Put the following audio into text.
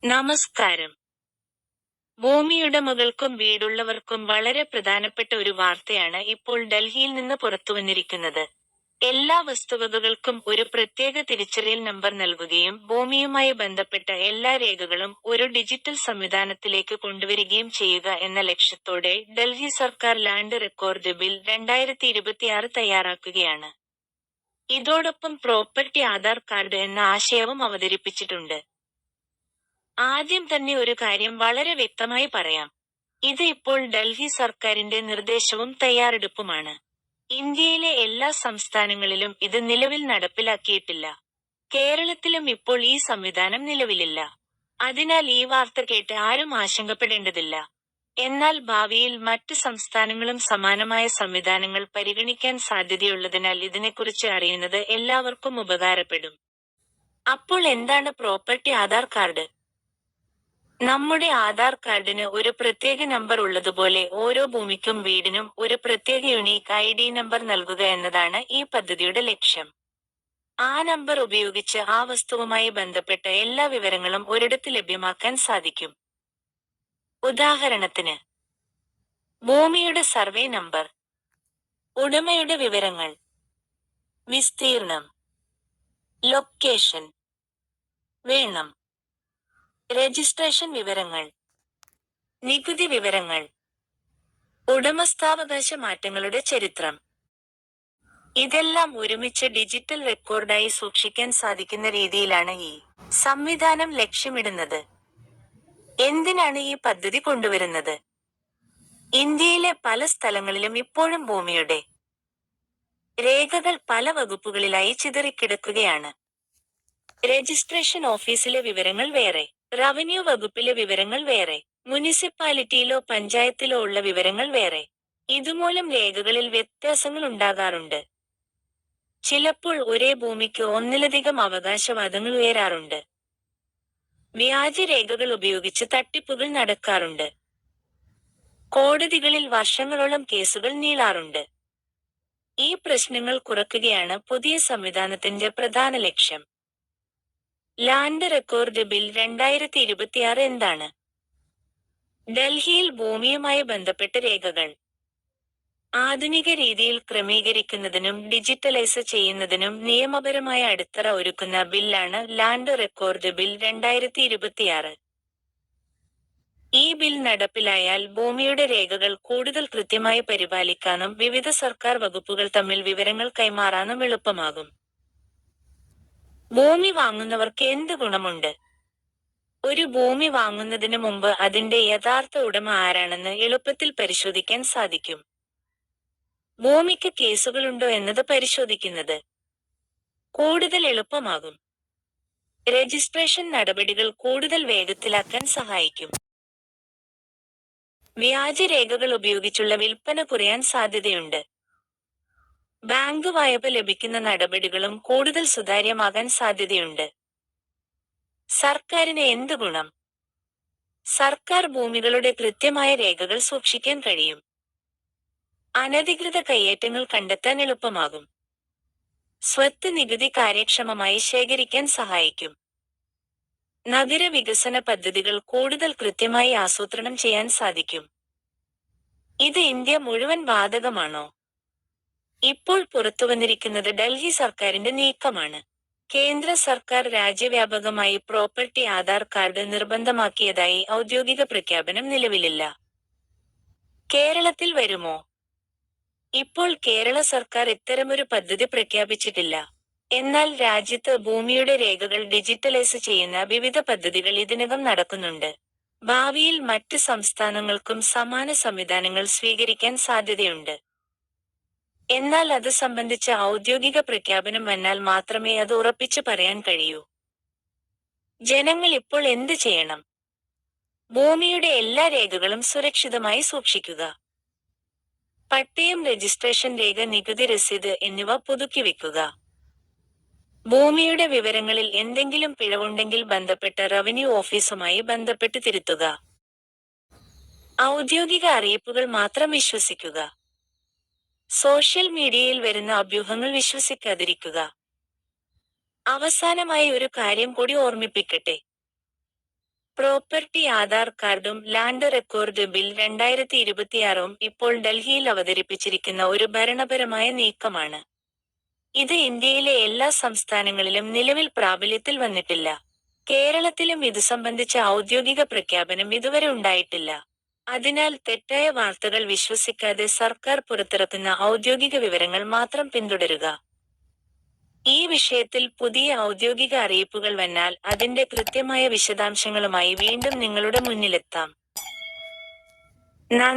നമസ്കാരം. ഭൂമിയുടമകൾക്കും വീടുള്ളവർക്കും വളരെ പ്രധാനപ്പെട്ട ഒരു വാർത്തയാണ് ഇപ്പോൾ ഡൽഹിയിൽ നിന്ന് പുറത്തുവന്നിരിക്കുന്നത്. എല്ലാ വസ്തുവകകൾക്കും ഒരു പ്രത്യേക തിരിച്ചറിയൽ നമ്പർ നൽകുകയും ഭൂമിയുമായി ബന്ധപ്പെട്ട എല്ലാ രേഖകളും ഒരു ഡിജിറ്റൽ സംവിധാനത്തിലേക്ക് കൊണ്ടുവരികയും ചെയ്യുക എന്ന ലക്ഷ്യത്തോടെ ഡൽഹി സർക്കാർ ലാൻഡ് റെക്കോർഡ് ബിൽ 2026 തയ്യാറാക്കുകയാണ്. ഇതോടൊപ്പം പ്രോപ്പർട്ടി ആധാർ കാർഡ് എന്ന ആശയവും അവതരിപ്പിച്ചിട്ടുണ്ട്. ആദ്യം തന്നെ ഒരു കാര്യം വളരെ വ്യക്തമായി പറയാം. ഇത് ഇപ്പോൾ ഡൽഹി സർക്കാരിന്റെ നിർദ്ദേശവും തയ്യാറെടുപ്പുമാണ്. ഇന്ത്യയിലെ എല്ലാ സംസ്ഥാനങ്ങളിലും ഇത് നിലവിൽ നടപ്പിലാക്കിയിട്ടില്ല. കേരളത്തിലും ഇപ്പോൾ ഈ സംവിധാനം നിലവിലില്ല. അതിനാൽ ഈ വാർത്ത കേട്ട് ആരും ആശങ്കപ്പെടേണ്ടതില്ല. എന്നാൽ ഭാവിയിൽ മറ്റ് സംസ്ഥാനങ്ങളും സമാനമായ സംവിധാനങ്ങൾ പരിഗണിക്കാൻ സാധ്യതയുള്ളതിനാൽ ഇതിനെക്കുറിച്ച് അറിയുന്നത് എല്ലാവർക്കും ഉപകാരപ്പെടും. അപ്പോൾ എന്താണ് പ്രോപ്പർട്ടി ആധാർ കാർഡ്? നമ്മുടെ ആധാർ കാർഡിന് ഒരു പ്രത്യേക നമ്പർ ഉള്ളതുപോലെ ഓരോ ഭൂമിക്കും വീടിനും ഒരു പ്രത്യേക യുണീക്ക് ID നമ്പർ നൽകുക എന്നതാണ് ഈ പദ്ധതിയുടെ ലക്ഷ്യം. ആ നമ്പർ ഉപയോഗിച്ച് ആ വസ്തുവുമായി ബന്ധപ്പെട്ട എല്ലാ വിവരങ്ങളും ഒരിടത്ത് ലഭ്യമാക്കാൻ സാധിക്കും. ഉദാഹരണത്തിന്, ഭൂമിയുടെ സർവേ നമ്പർ, ഉടമയുടെ വിവരങ്ങൾ, വിസ്തീർണം, ലൊക്കേഷൻ, വേണം, രജിസ്ട്രേഷൻ വിവരങ്ങൾ, നികുതി വിവരങ്ങൾ, ഉടമസ്ഥാവകാശ മാറ്റങ്ങളുടെ ചരിത്രം. ഇതെല്ലാം ഒരുമിച്ച് ഡിജിറ്റൽ റെക്കോർഡായി സൂക്ഷിക്കാൻ സാധിക്കുന്ന രീതിയിലാണ് ഈ സംവിധാനം ലക്ഷ്യമിടുന്നത്. എന്തിനാണ് ഈ പദ്ധതി കൊണ്ടുവരുന്നത്? ഇന്ത്യയിലെ പല സ്ഥലങ്ങളിലും ഇപ്പോഴും ഭൂമിയുടെ രേഖകൾ പല വകുപ്പുകളിലായി ചിതറിക്കിടക്കുകയാണ്. രജിസ്ട്രേഷൻ ഓഫീസിലെ വിവരങ്ങൾ വേറെ, റവന്യൂ വകുപ്പിലെ വിവരങ്ങൾ വേറെ, മുനിസിപ്പാലിറ്റിയിലോ പഞ്ചായത്തിലോ ഉള്ള വിവരങ്ങൾ വേറെ. ഇതുമൂലം രേഖകളിൽ വ്യത്യാസങ്ങൾ ഉണ്ടാകാറുണ്ട്. ചിലപ്പോൾ ഒരേ ഭൂമിക്ക് ഒന്നിലധികം അവകാശവാദങ്ങൾ ഉയരാറുണ്ട്. വ്യാജ രേഖകൾ ഉപയോഗിച്ച് തട്ടിപ്പുകൾ നടക്കാറുണ്ട്. കോടതികളിൽ വർഷങ്ങളോളം കേസുകൾ നീളാറുണ്ട്. ഈ പ്രശ്നങ്ങൾ കുറയ്ക്കുകയാണ് പുതിയ സംവിധാനത്തിന്റെ പ്രധാന ലക്ഷ്യം. ലാൻഡ് റെക്കോർഡ് ബിൽ 2026 എന്താണ്? ഡൽഹിയിൽ ഭൂമിയുമായി ബന്ധപ്പെട്ട രേഖകൾ ആധുനിക രീതിയിൽ ക്രമീകരിക്കുന്നതിനും ഡിജിറ്റലൈസ് ചെയ്യുന്നതിനും നിയമപരമായ അടിത്തറ ഒരുക്കുന്ന ബില്ലാണ് ലാൻഡ് റെക്കോർഡ് ബിൽ 2026. ഈ ബിൽ നടപ്പിലായാൽ ഭൂമിയുടെ രേഖകൾ കൂടുതൽ കൃത്യമായി പരിപാലിക്കാനും വിവിധ സർക്കാർ വകുപ്പുകൾ തമ്മിൽ വിവരങ്ങൾ കൈമാറാനും എളുപ്പമാകും. ഭൂമി വാങ്ങുന്നവർക്ക് എന്ത് ഗുണമുണ്ട്? ഒരു ഭൂമി വാങ്ങുന്നതിന് മുമ്പ് അതിന്റെ യഥാർത്ഥ ഉടമ ആരാണെന്ന് എളുപ്പത്തിൽ പരിശോധിക്കാൻ സാധിക്കും. ഭൂമിക്ക് കേസുകളുണ്ടോ എന്നത് പരിശോധിക്കുന്നത് കൂടുതൽ എളുപ്പമാകും. രജിസ്ട്രേഷൻ നടപടികൾ കൂടുതൽ വേഗത്തിലാക്കാൻ സഹായിക്കും. വ്യാജ രേഖകൾ ഉപയോഗിച്ചുള്ള വിൽപ്പന കുറയാൻ സാധ്യതയുണ്ട്. ബാങ്ക് വായ്പ ലഭിക്കുന്ന നടപടികളും കൂടുതൽ സുതാര്യമാകാൻ സാധ്യതയുണ്ട്. സർക്കാരിന് എന്ത് ഗുണം? സർക്കാർ ഭൂമികളുടെ കൃത്യമായ രേഖകൾ സൂക്ഷിക്കാൻ കഴിയും. അനധികൃത കയ്യേറ്റങ്ങൾ കണ്ടെത്താൻ എളുപ്പമാകും. സ്വത്ത് നികുതി കാര്യക്ഷമമായി ശേഖരിക്കാൻ സഹായിക്കും. നഗര വികസന പദ്ധതികൾ കൂടുതൽ കൃത്യമായി ആസൂത്രണം ചെയ്യാൻ സാധിക്കും. ഇത് ഇന്ത്യ മുഴുവൻ ബാധകമാണോ? ഇപ്പോൾ പുറത്തുവന്നിരിക്കുന്നത് ഡൽഹി സർക്കാരിന്റെ നീക്കമാണ്. കേന്ദ്ര സർക്കാർ രാജ്യവ്യാപകമായി പ്രോപ്പർട്ടി ആധാർ കാർഡ് നിർബന്ധമാക്കിയതായി ഔദ്യോഗിക പ്രഖ്യാപനം നിലവിലില്ല. കേരളത്തിൽ വരുമോ? ഇപ്പോൾ കേരള സർക്കാർ ഇത്തരമൊരു പദ്ധതി പ്രഖ്യാപിച്ചിട്ടില്ല. എന്നാൽ രാജ്യത്ത് ഭൂമിയുടെ രേഖകൾ ഡിജിറ്റലൈസ് ചെയ്യുന്ന വിവിധ പദ്ധതികൾ ഇതിനകം നടക്കുന്നുണ്ട്. ഭാവിയിൽ മറ്റ് സംസ്ഥാനങ്ങൾക്കും സമാന സംവിധാനങ്ങൾ സ്വീകരിക്കാൻ സാധ്യതയുണ്ട്. എന്നാൽ അത് സംബന്ധിച്ച ഔദ്യോഗിക പ്രഖ്യാപനം വന്നാൽ മാത്രമേ അത് ഉറപ്പിച്ചു പറയാൻ കഴിയൂ. ജനങ്ങൾ ഇപ്പോൾ എന്ത് ചെയ്യണം? ഭൂമിയുടെ എല്ലാ രേഖകളും സുരക്ഷിതമായി സൂക്ഷിക്കുക. പട്ടയം, രജിസ്ട്രേഷൻ രേഖ, നികുതി രസീത് എന്നിവ പുതുക്കി വെക്കുക. ഭൂമിയുടെ വിവരങ്ങളിൽ എന്തെങ്കിലും പിഴവുണ്ടെങ്കിൽ ബന്ധപ്പെട്ട റവന്യൂ ഓഫീസുമായി ബന്ധപ്പെട്ട് തിരുത്തുക. ഔദ്യോഗിക അറിയിപ്പുകൾ മാത്രം വിശ്വസിക്കുക. സോഷ്യൽ മീഡിയയിൽ വരുന്ന അഭ്യൂഹങ്ങൾ വിശ്വസിക്കാതിരിക്കുക. അവസാനമായി ഒരു കാര്യം കൂടി ഓർമ്മിപ്പിക്കട്ടെ. പ്രോപ്പർട്ടി ആധാർ കാർഡും ലാൻഡ് റെക്കോർഡ് ബിൽ 2026 ഇപ്പോൾ ഡൽഹിയിൽ അവതരിപ്പിച്ചിരിക്കുന്ന ഒരു ഭരണപരമായ നീക്കമാണ്. ഇത് ഇന്ത്യയിലെ എല്ലാ സംസ്ഥാനങ്ങളിലും നിലവിൽ പ്രാബല്യത്തിൽ വന്നിട്ടില്ല. കേരളത്തിലും ഇതു സംബന്ധിച്ച ഔദ്യോഗിക പ്രഖ്യാപനം ഇതുവരെ ഉണ്ടായിട്ടില്ല. അതിനാൽ തെറ്റായ വാർത്തകൾ വിശ്വസിക്കാതെ സർക്കാർ പുറത്തിറക്കുന്ന ഔദ്യോഗിക വിവരങ്ങൾ മാത്രം പിന്തുടരുക. ഈ വിഷയത്തിൽ പുതിയ ഔദ്യോഗിക അറിയിപ്പുകൾ വന്നാൽ അതിന്റെ കൃത്യമായ വിശദാംശങ്ങളുമായി വീണ്ടും നിങ്ങളുടെ മുന്നിലെത്താം. നന്ദി.